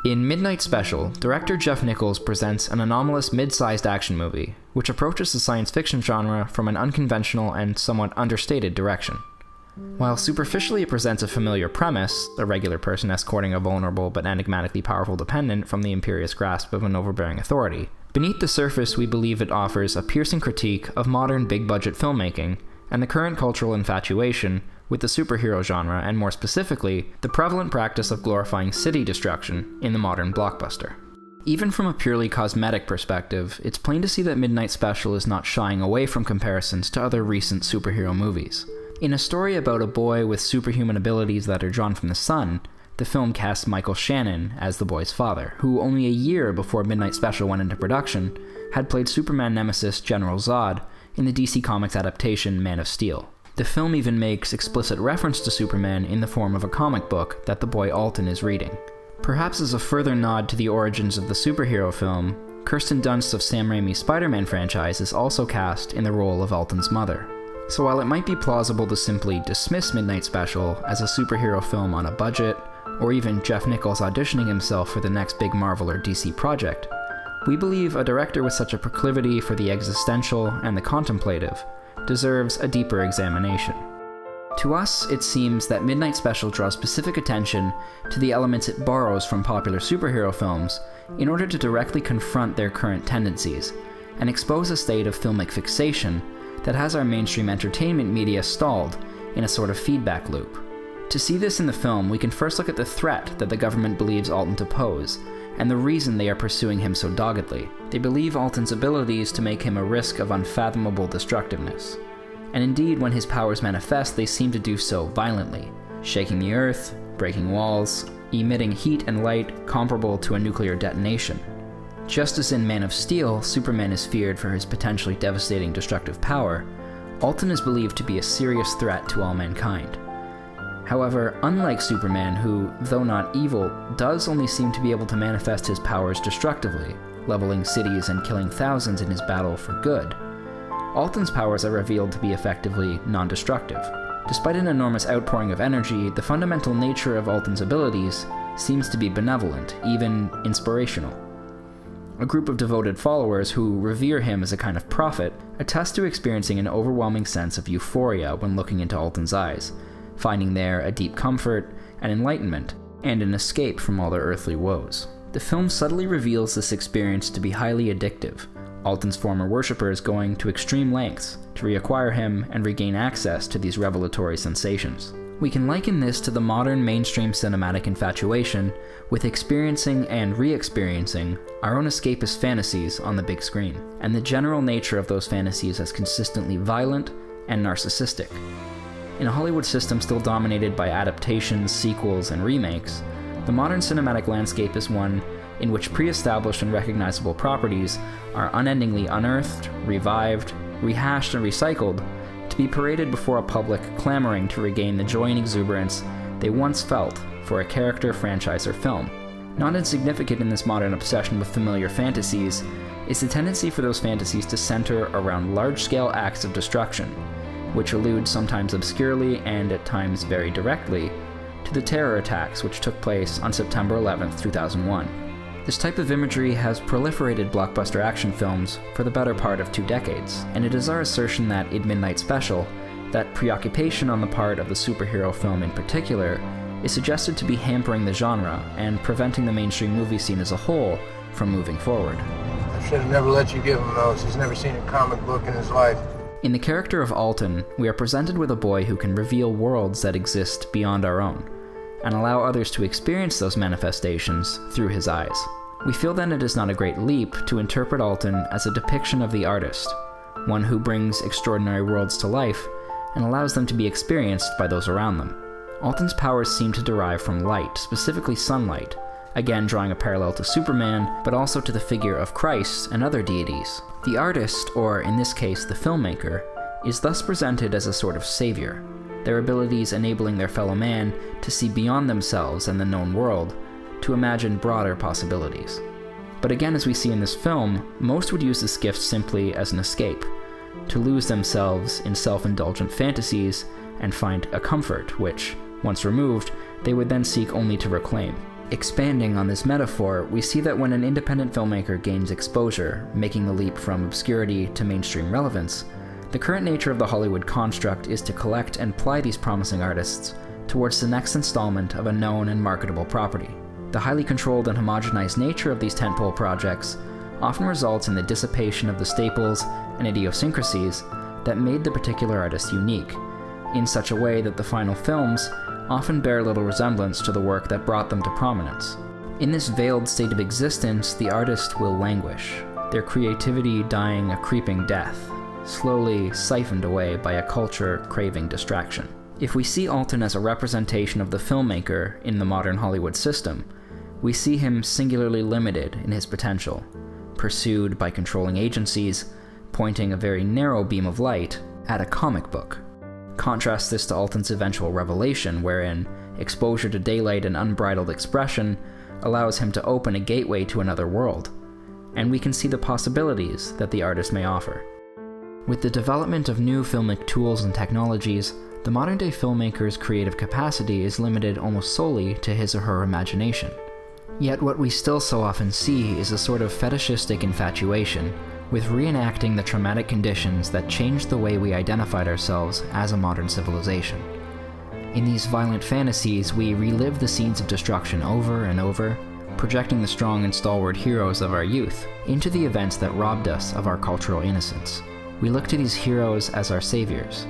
In Midnight Special, director Jeff Nichols presents an anomalous mid-sized action movie, which approaches the science fiction genre from an unconventional and somewhat understated direction. While superficially it presents a familiar premise, a regular person escorting a vulnerable but enigmatically powerful dependent from the imperious grasp of an overbearing authority, beneath the surface we believe it offers a piercing critique of modern big-budget filmmaking and the current cultural infatuation with the superhero genre, and more specifically, the prevalent practice of glorifying city destruction in the modern blockbuster. Even from a purely cosmetic perspective, it's plain to see that Midnight Special is not shying away from comparisons to other recent superhero movies. In a story about a boy with superhuman abilities that are drawn from the sun, the film casts Michael Shannon as the boy's father, who only a year before Midnight Special went into production, had played Superman nemesis General Zod in the DC Comics adaptation Man of Steel. The film even makes explicit reference to Superman in the form of a comic book that the boy Alton is reading. Perhaps as a further nod to the origins of the superhero film, Kirsten Dunst of Sam Raimi's Spider-Man franchise is also cast in the role of Alton's mother. So while it might be plausible to simply dismiss Midnight Special as a superhero film on a budget, or even Jeff Nichols auditioning himself for the next big Marvel or DC project, we believe a director with such a proclivity for the existential and the contemplative deserves a deeper examination. To us, it seems that Midnight Special draws specific attention to the elements it borrows from popular superhero films in order to directly confront their current tendencies, and expose a state of filmic fixation that has our mainstream entertainment media stalled in a sort of feedback loop. To see this in the film, we can first look at the threat that the government believes Alton to pose, and the reason they are pursuing him so doggedly. They believe Alton's abilities to make him a risk of unfathomable destructiveness. And indeed, when his powers manifest, they seem to do so violently, shaking the earth, breaking walls, emitting heat and light comparable to a nuclear detonation. Just as in Man of Steel, Superman is feared for his potentially devastating destructive power, Alton is believed to be a serious threat to all mankind. However, unlike Superman, who, though not evil, does only seem to be able to manifest his powers destructively, leveling cities and killing thousands in his battle for good, Alton's powers are revealed to be effectively non-destructive. Despite an enormous outpouring of energy, the fundamental nature of Alton's abilities seems to be benevolent, even inspirational. A group of devoted followers who revere him as a kind of prophet attest to experiencing an overwhelming sense of euphoria when looking into Alton's eyes, finding there a deep comfort, an enlightenment, and an escape from all their earthly woes. The film subtly reveals this experience to be highly addictive, Alton's former worshippers going to extreme lengths to reacquire him and regain access to these revelatory sensations. We can liken this to the modern mainstream cinematic infatuation with experiencing and re-experiencing our own escapist fantasies on the big screen, and the general nature of those fantasies as consistently violent and narcissistic. In a Hollywood system still dominated by adaptations, sequels, and remakes, the modern cinematic landscape is one in which pre-established and recognizable properties are unendingly unearthed, revived, rehashed, and recycled to be paraded before a public clamoring to regain the joy and exuberance they once felt for a character, franchise, or film. Not insignificant in this modern obsession with familiar fantasies is the tendency for those fantasies to center around large-scale acts of destruction, which allude sometimes obscurely and at times very directly to the terror attacks which took place on September 11, 2001. This type of imagery has proliferated blockbuster action films for the better part of 2 decades, and it is our assertion that in Midnight Special, that preoccupation on the part of the superhero film in particular is suggested to be hampering the genre and preventing the mainstream movie scene as a whole from moving forward. I should have never let you give him those. He's never seen a comic book in his life. In the character of Alton, we are presented with a boy who can reveal worlds that exist beyond our own, and allow others to experience those manifestations through his eyes. We feel then it is not a great leap to interpret Alton as a depiction of the artist, one who brings extraordinary worlds to life and allows them to be experienced by those around them. Alton's powers seem to derive from light, specifically sunlight, again drawing a parallel to Superman, but also to the figure of Christ and other deities. The artist, or in this case the filmmaker, is thus presented as a sort of savior, their abilities enabling their fellow man to see beyond themselves and the known world, to imagine broader possibilities. But again, as we see in this film, most would use this gift simply as an escape, to lose themselves in self-indulgent fantasies and find a comfort which, once removed, they would then seek only to reclaim. Expanding on this metaphor, we see that when an independent filmmaker gains exposure, making the leap from obscurity to mainstream relevance, the current nature of the Hollywood construct is to collect and ply these promising artists towards the next installment of a known and marketable property. The highly controlled and homogenized nature of these tentpole projects often results in the dissipation of the staples and idiosyncrasies that made the particular artist unique, in such a way that the final films often bear little resemblance to the work that brought them to prominence. In this veiled state of existence, the artist will languish, their creativity dying a creeping death, slowly siphoned away by a culture craving distraction. If we see Alton as a representation of the filmmaker in the modern Hollywood system, we see him singularly limited in his potential, pursued by controlling agencies, pointing a very narrow beam of light at a comic book. Contrast this to Alton's eventual revelation, wherein exposure to daylight and unbridled expression allows him to open a gateway to another world, and we can see the possibilities that the artist may offer. With the development of new filmic tools and technologies, the modern-day filmmaker's creative capacity is limited almost solely to his or her imagination. Yet what we still so often see is a sort of fetishistic infatuation with reenacting the traumatic conditions that changed the way we identified ourselves as a modern civilization. In these violent fantasies, we relive the scenes of destruction over and over, projecting the strong and stalwart heroes of our youth into the events that robbed us of our cultural innocence. We look to these heroes as our saviors,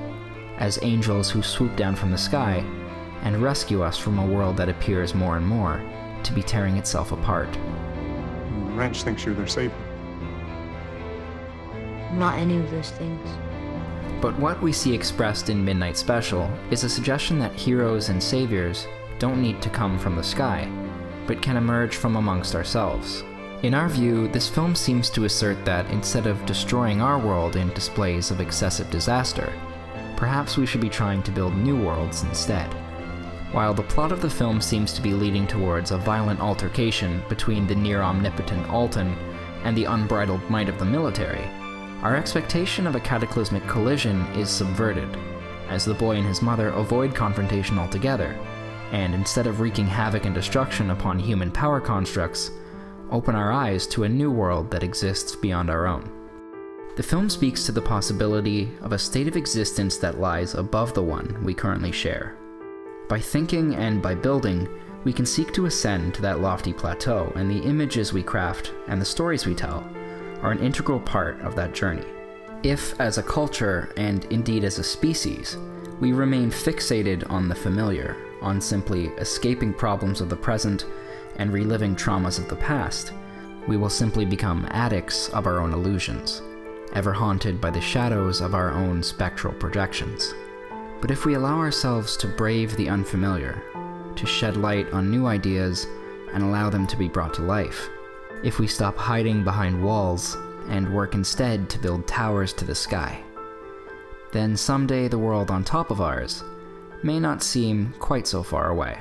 as angels who swoop down from the sky and rescue us from a world that appears more and more to be tearing itself apart. The ranch thinks you're their savior. Not any of those things. But what we see expressed in Midnight Special is a suggestion that heroes and saviors don't need to come from the sky, but can emerge from amongst ourselves. In our view, this film seems to assert that instead of destroying our world in displays of excessive disaster, perhaps we should be trying to build new worlds instead. While the plot of the film seems to be leading towards a violent altercation between the near-omnipotent Alton and the unbridled might of the military, our expectation of a cataclysmic collision is subverted, as the boy and his mother avoid confrontation altogether, and instead of wreaking havoc and destruction upon human power constructs, open our eyes to a new world that exists beyond our own. The film speaks to the possibility of a state of existence that lies above the one we currently share. By thinking and by building, we can seek to ascend to that lofty plateau, and the images we craft and the stories we tell are an integral part of that journey. If, as a culture, and indeed as a species, we remain fixated on the familiar, on simply escaping problems of the present and reliving traumas of the past, we will simply become addicts of our own illusions, ever haunted by the shadows of our own spectral projections. But if we allow ourselves to brave the unfamiliar, to shed light on new ideas and allow them to be brought to life, if we stop hiding behind walls and work instead to build towers to the sky, then someday the world on top of ours may not seem quite so far away.